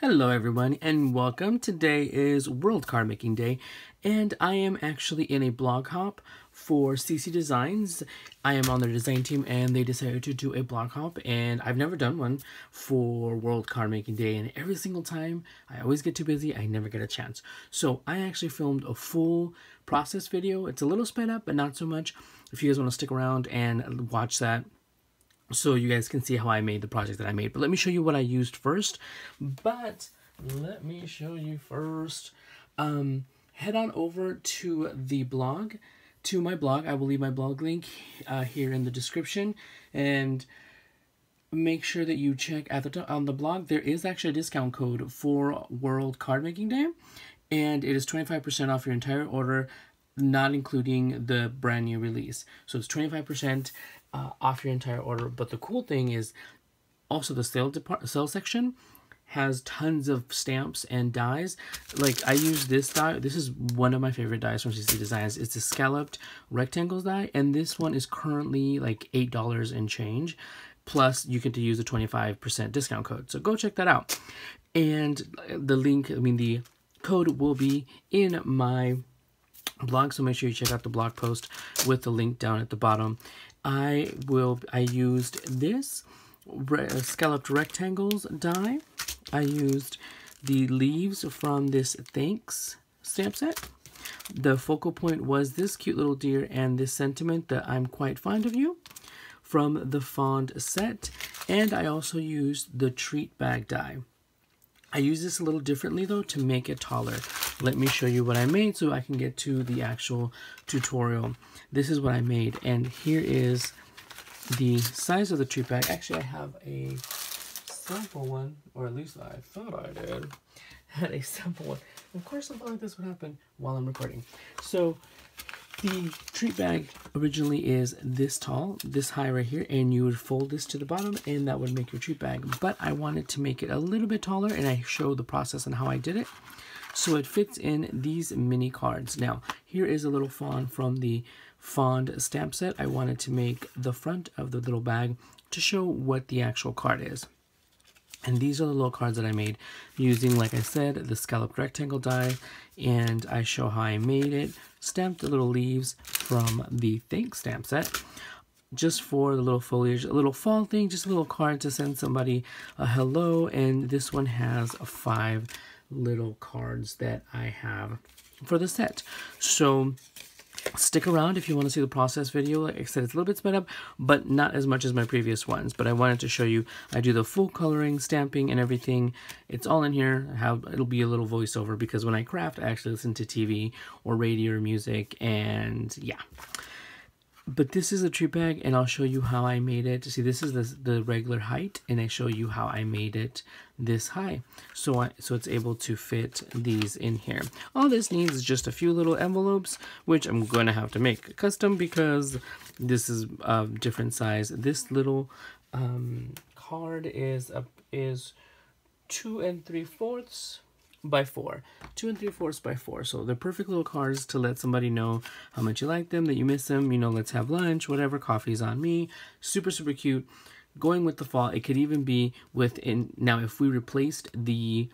Hello everyone and welcome. Today is World Card Making Day and I am actually in a blog hop for CC Designs. I am on their design team and they decided to do a blog hop and I've never done one for World Card Making Day, and every single time I always get too busy, I never get a chance. So I actually filmed a full process video. It's a little sped up but not so much. If you guys want to stick around and watch that, so you guys can see how I made the project that I made. But let me show you what I used first. Head on over to the blog, to my blog. I will leave my blog link here in the description, and make sure that you check at the top on the blog. There is actually a discount code for World Card Making Day, and it is 25% off your entire order, not including the brand new release. So it's 25% off your entire order. But the cool thing is also the sale section has tons of stamps and dies. Like I use this die. This is one of my favorite dies from CC Designs. It's the scalloped rectangles die, and this one is currently like $8 and change. Plus you get to use a 25% discount code. So go check that out. And the link, the code will be in my blog, so make sure you check out the blog post with the link down at the bottom. I used this scalloped rectangles die. I used the leaves from this Thanks stamp set. The focal point was this cute little deer and this sentiment that I'm quite fond of you from the Fond set. And I also used the treat bag die. I use this a little differently though to make it taller. Let me show you what I made so I can get to the actual tutorial. This is what I made, and here is the size of the treat bag. Actually, I have a sample one, or at least I thought I did. Had a sample one. Of course, something like this would happen while I'm recording. So the treat bag originally is this tall, this high right here, and you would fold this to the bottom and that would make your treat bag. But I wanted to make it a little bit taller, and I showed the process and how I did it. So it fits in these mini cards. Now, here is a little fawn from the Fond stamp set. I wanted to make the front of the little bag to show what the actual card is. And these are the little cards that I made using, like I said, the scalloped rectangle die, and I show how I made it. Stamped the little leaves from the Thanks stamp set, just for the little foliage, a little fall thing, just a little card to send somebody a hello. And this one has 5 little cards that I have for the set. So stick around if you want to see the process video. Like I said, it's a little bit sped up, but not as much as my previous ones. But I wanted to show you, I do the full coloring, stamping, and everything. It's all in here. It'll be a little voiceover because when I craft, I actually listen to TV or radio or music, and yeah. But this is a treat bag, and I'll show you how I made it. See, this is the regular height, and I show you how I made it this high. So it's able to fit these in here. All this needs is just a few little envelopes, which I'm going to have to make custom because this is a different size. This little card is 2 3/4 by 4. 2 3/4 by 4. So they're perfect little cards to let somebody know how much you like them, that you miss them, let's have lunch, whatever, coffee's on me. Super, super cute. Going with the fall, it could even be now if we replaced the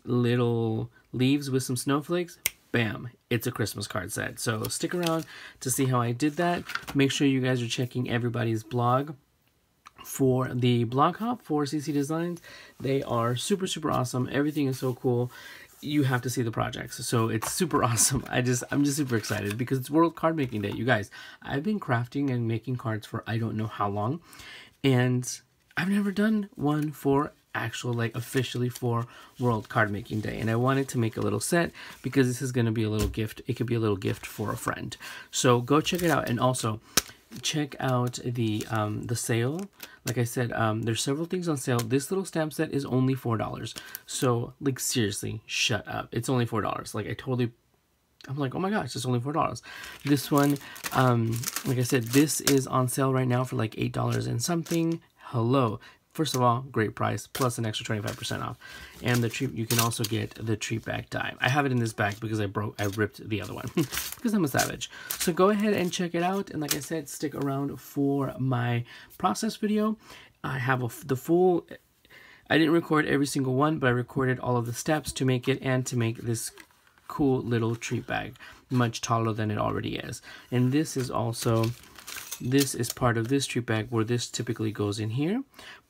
little leaves with some snowflakes, bam, it's a Christmas card set. So stick around to see how I did that. Make sure you guys are checking everybody's blog for the blog hop for CC Designs. They are super, super awesome. Everything is so cool. You have to see the projects. So it's super awesome. I'm just super excited because it's World Card Making Day. You guys, I've been crafting and making cards for I don't know how long, and I've never done one for officially for World Card Making Day. And I wanted to make a little set because this is going to be a little gift. It could be a little gift for a friend. So go check it out. And also check out the sale. Like I said, there's several things on sale. This little stamp set is only $4. So like seriously, shut up. It's only $4. Like I'm like, oh my gosh, it's only $4. This one, like I said, this is on sale right now for like $8 and something. Hello. First of all, great price, plus an extra 25% off. And you can also get the treat bag die. I have it in this bag because I ripped the other one because I'm a savage. So go ahead and check it out. And like I said, stick around for my process video. I have the full I didn't record every single one, but I recorded all of the steps to make it and to make this cool little treat bag much taller than it already is. And this is also, this is part of this treat bag where this typically goes in here,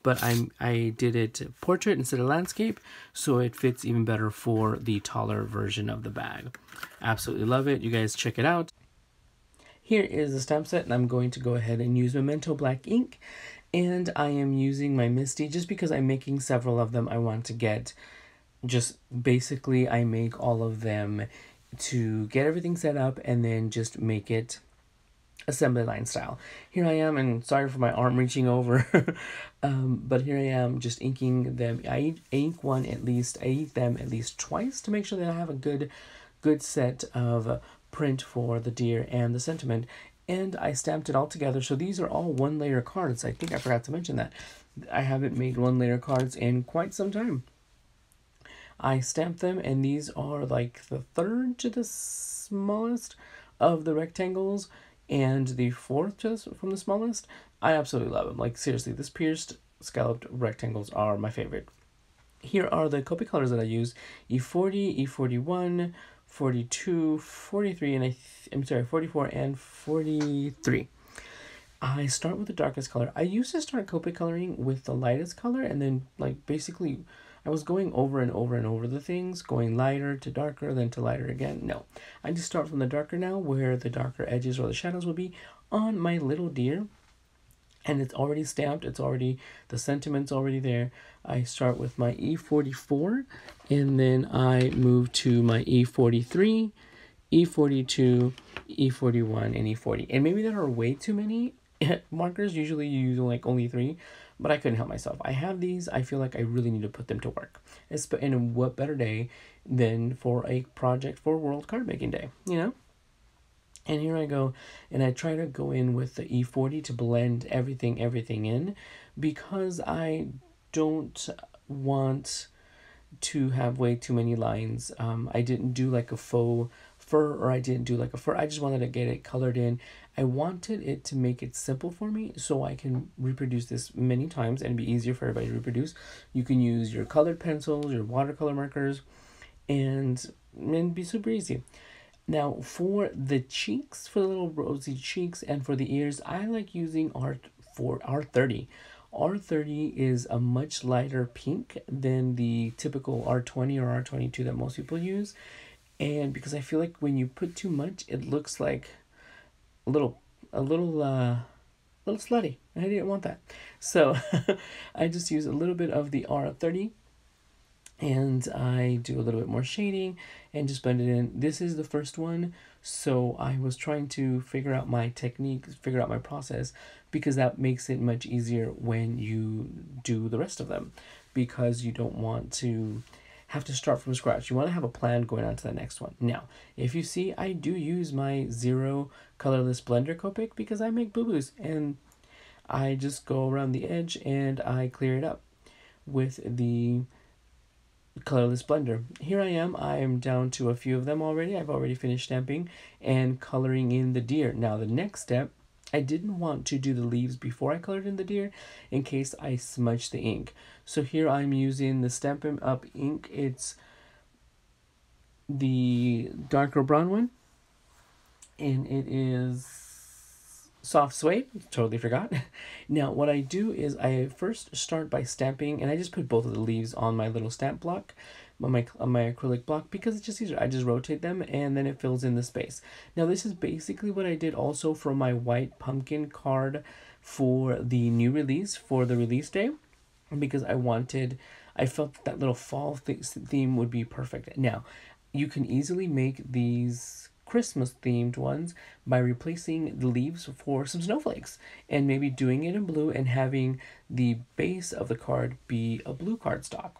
but I did it portrait instead of landscape, so it fits even better for the taller version of the bag. Absolutely love it. You guys check it out. Here is the stamp set, and I'm going to go ahead and use Memento Black ink, and I am using my Misty just because I'm making several of them. I want to get just basically, I make all of them to get everything set up and then just make it assembly line style. Here I am, and sorry for my arm reaching over, but here I am just inking them. I ink them at least twice to make sure that I have a good set of print for the deer and the sentiment, and I stamped it all together. So these are all 1-layer cards. I think I forgot to mention that. I haven't made 1-layer cards in quite some time. I stamped them, and these are like the third to the smallest of the rectangles and the fourth from the smallest. I absolutely love them. Like, seriously, this pierced scalloped rectangles are my favorite. Here are the Copic colors that I use: E40, E41, 42, 43, and I'm sorry, 44 and 43. I start with the darkest color. I used to start Copic coloring with the lightest color, and then like basically I was going over and over and over the things, going lighter to darker, then to lighter again. No, I just start from the darker now, where the darker edges or the shadows will be on my little deer. And it's already stamped, it's already, the sentiment's already there. I start with my E44, and then I move to my E43, E42, E41, and E40. And maybe there are way too many markers. Usually you use like only 3, but I couldn't help myself. I have these, I feel like I really need to put them to work. And what better day than for a project for World Card Making Day, you know? And here I go, and I try to go in with the E40 to blend everything in, because I don't want to have way too many lines. I didn't do like a faux fur, or I didn't do like a fur. I just wanted to get it colored in. I wanted it to make it simple for me so I can reproduce this many times and be easier for everybody to reproduce. You can use your colored pencils, your watercolor markers, and be super easy. Now, for the cheeks, for the little rosy cheeks, and for the ears, I like using R30. R30 is a much lighter pink than the typical R20 or R22 that most people use. And because I feel like when you put too much, it looks like a little slutty. I didn't want that. So I just use a little bit of the R30, and I do a little bit more shading and just blend it in. This is the first one, so I was trying to figure out my technique, figure out my process, because that makes it much easier when you do the rest of them, because you don't want to have to start from scratch. You want to have a plan going on to the next one. Now, if you see, I do use my 0 colorless blender Copic because I make boo-boos, and I just go around the edge and I clear it up with the colorless blender. Here I am down to a few of them already. I've already finished stamping and coloring in the deer. Now the next step, I didn't want to do the leaves before I colored in the deer in case I smudge the ink. So here I'm using the Stampin' Up ink. It's the darker brown one, and it is soft suede. Totally forgot. Now what I do is I first start by stamping, and I just put both of the leaves on my little stamp block, on my acrylic block, because it's just easier. I just rotate them and then it fills in the space. Now this is basically what I did also for my white pumpkin card for the new release, for the release day, because I felt that little fall theme would be perfect. Now you can easily make these Christmas themed ones by replacing the leaves for some snowflakes, and maybe doing it in blue and having the base of the card be a blue cardstock.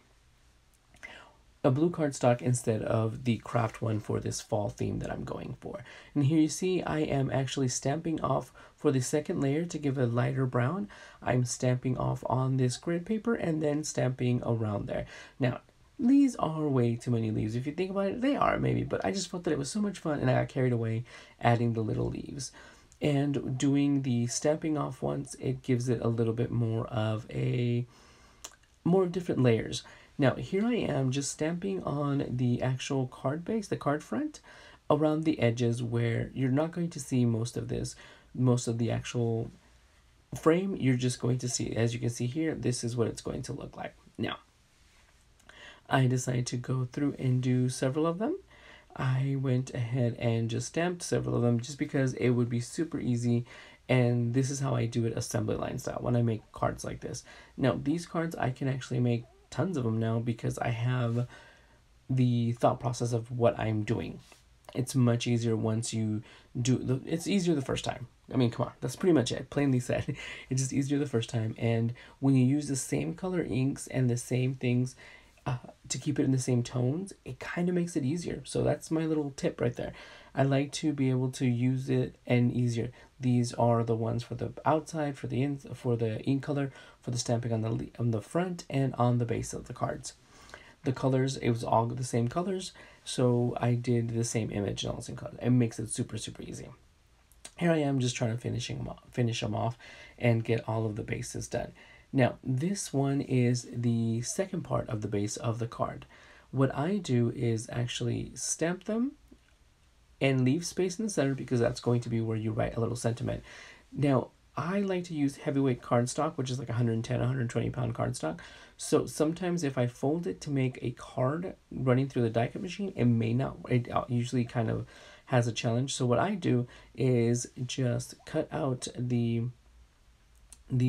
A blue cardstock instead of the craft one for this fall theme that I'm going for. And here you see I am actually stamping off for the second layer to give a lighter brown. I'm stamping off on this grid paper and then stamping around there. Now, these are way too many leaves. If you think about it, they are maybe, but I just felt that it was so much fun and I got carried away adding the little leaves. And doing the stamping off once, it gives it a little bit more of a more different layers. Now here I am just stamping on the actual card base, the card front, around the edges where you're not going to see most of this, most of the actual frame. You're just going to see, as you can see here, this is what it's going to look like. Now, I decided to go through and do several of them. I went ahead and just stamped several of them just because it would be super easy, and this is how I do it assembly line style when I make cards like this. Now these cards I can actually make tons of them now because I have the thought process of what I'm doing. It's much easier once you do it's easier the first time. I mean, come on, that's pretty much it. Plainly said, it's just easier the first time. And when you use the same color inks and the same things to keep it in the same tones, it kind of makes it easier. So that's my little tip right there. I like to be able to use it and easier. These are the ones for the outside, for the ink color, for the stamping on the front and on the base of the cards. The colors, it was all the same colors, so I did the same image and all the same colors. It makes it super easy. Here I am just trying to finish them off and get all of the bases done. Now, this one is the second part of the base of the card. What I do is actually stamp them and leave space in the center because that's going to be where you write a little sentiment. Now, I like to use heavyweight cardstock, which is like 110, 120 pound cardstock. So sometimes if I fold it to make a card running through the die cut machine, it may not, it usually kind of has a challenge. So what I do is just cut out the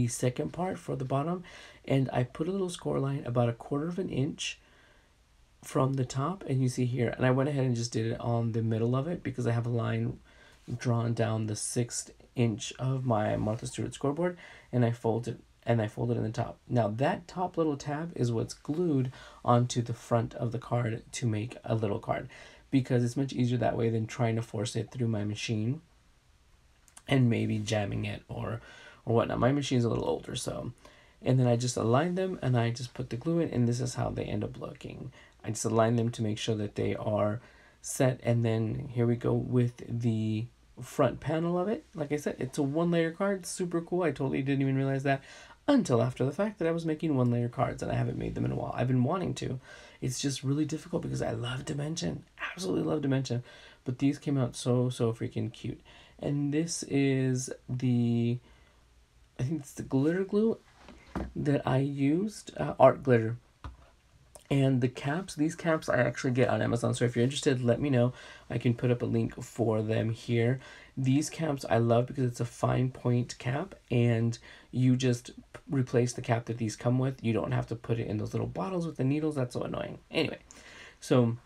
second part for the bottom, and I put a little score line about 1/4 of an inch from the top, and you see here, and I went ahead and just did it on the middle of it because I have a line drawn down the 6th inch of my Martha Stewart scoreboard, and I fold it in the top. Now that top little tab is what's glued onto the front of the card to make a little card, because it's much easier that way than trying to force it through my machine and maybe jamming it or whatnot. My machine's a little older, so, and then I just align them and I just put the glue in, and this is how they end up looking. I just align them to make sure that they are set, and then here we go with the front panel of it. Like I said, it's a 1-layer card, super cool. I totally didn't even realize that until after the fact that I was making 1-layer cards, and I haven't made them in a while. I've been wanting to. It's just really difficult because I love dimension, absolutely love dimension, but these came out so freaking cute. And this is the, I think it's the glitter glue that I used, art glitter. And the caps, these caps I actually get on Amazon, so if you're interested, let me know. I can put up a link for them here. These caps I love because it's a fine point cap, and you just replace the cap that these come with. You don't have to put it in those little bottles with the needles. That's so annoying. Anyway, so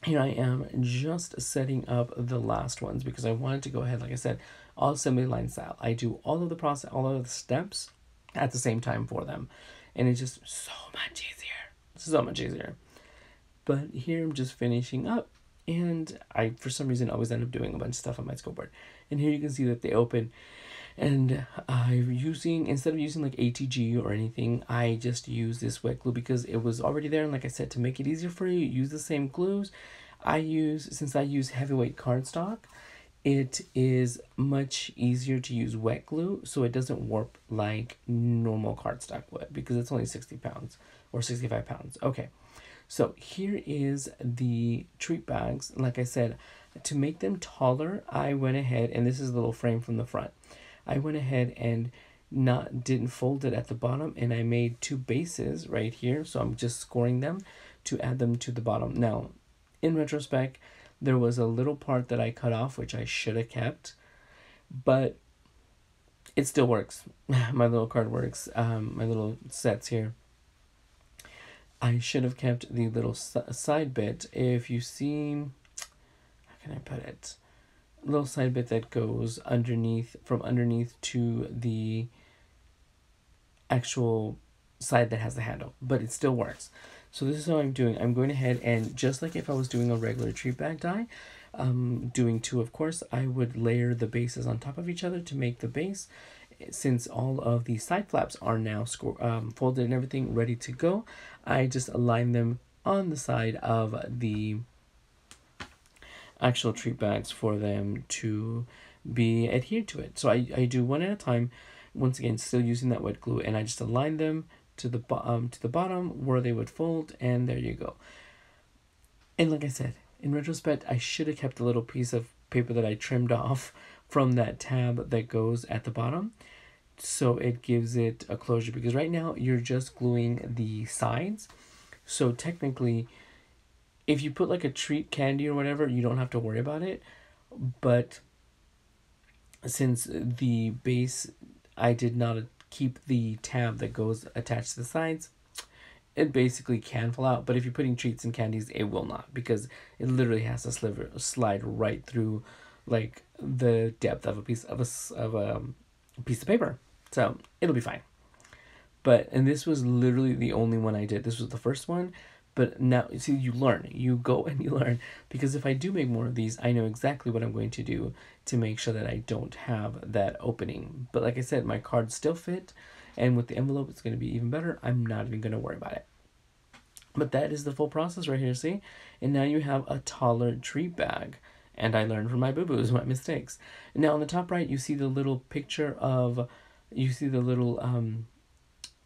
here I am just setting up the last ones because I wanted to go ahead, like I said, all assembly line style. I do all of the process, all of the steps at the same time for them, and it's just so much easier. So much easier. But here I'm just finishing up, and I for some reason always end up doing a bunch of stuff on my scoreboard. And here you can see that they open, and I'm using, instead of using like ATG or anything, I just use this wet glue because it was already there. And like I said, to make it easier for you, use the same glues. Since I use heavyweight cardstock, it is much easier to use wet glue so it doesn't warp like normal cardstock would, because it's only 60 pounds or 65 pounds. Okay, so here is the treat bags. Like I said, to make them taller, I went ahead, and this is the little frame from the front. I went ahead and didn't fold it at the bottom, and I made 2 bases right here. So I'm just scoring them to add them to the bottom. Now, in retrospect, there was a little part that I cut off, which I should have kept, but it still works. My little card works. My little sets here. I should have kept the little side bit. If you see, how can I put it? Little side bit that goes underneath, from underneath to the actual side that has the handle, but it still works. So this is how I'm doing. I'm going ahead and, just like if I was doing a regular treat bag die, doing 2, of course, I would layer the bases on top of each other to make the base. Since all of the side flaps are now folded and everything ready to go, I just align them on the side of the actual treat bags for them to be adhered to it. So I do one at a time, once again still using that wet glue, and I just align them to the bottom where they would fold, and there you go. And like I said, in retrospect, I should have kept a little piece of paper that I trimmed off from that tab that goes at the bottom, so it gives it a closure, because right now you're just gluing the sides. So technically, if you put like a treat candy or whatever, you don't have to worry about it. But since the base, I did not keep the tab that goes attached to the sides, it basically can fall out. But if you're putting treats and candies, it will not, because it literally has to slide right through like the depth of a piece of piece of paper. So it'll be fine. And this was literally the only one I did. This was the first one. But now, see, you learn. You go and you learn. Because if I do make more of these, I know exactly what I'm going to do to make sure that I don't have that opening. But like I said, my cards still fit. And with the envelope, it's going to be even better. I'm not even going to worry about it. But that is the full process right here, see? And now you have a taller treat bag. And I learned from my boo-boos, my mistakes. And now on the top right, you see the little picture of... You see the little...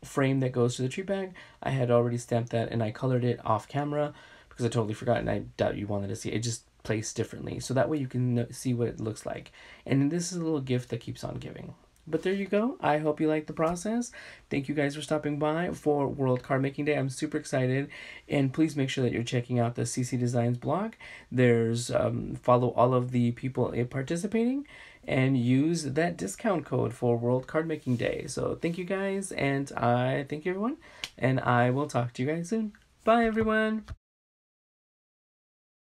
frame that goes to the treat bag. I had already stamped that, and I colored it off camera because I totally forgot, and I doubt you wanted to see it. It just placed differently, so that way you can see what it looks like. And this is a little gift that keeps on giving. But there you go. I hope you liked the process. Thank you guys for stopping by for World Card Making Day. I'm super excited. And please make sure that you're checking out the CC Designs blog. There's follow all of the people participating and use that discount code for World Card Making Day. So thank you guys, and I thank you everyone. And I will talk to you guys soon. Bye everyone.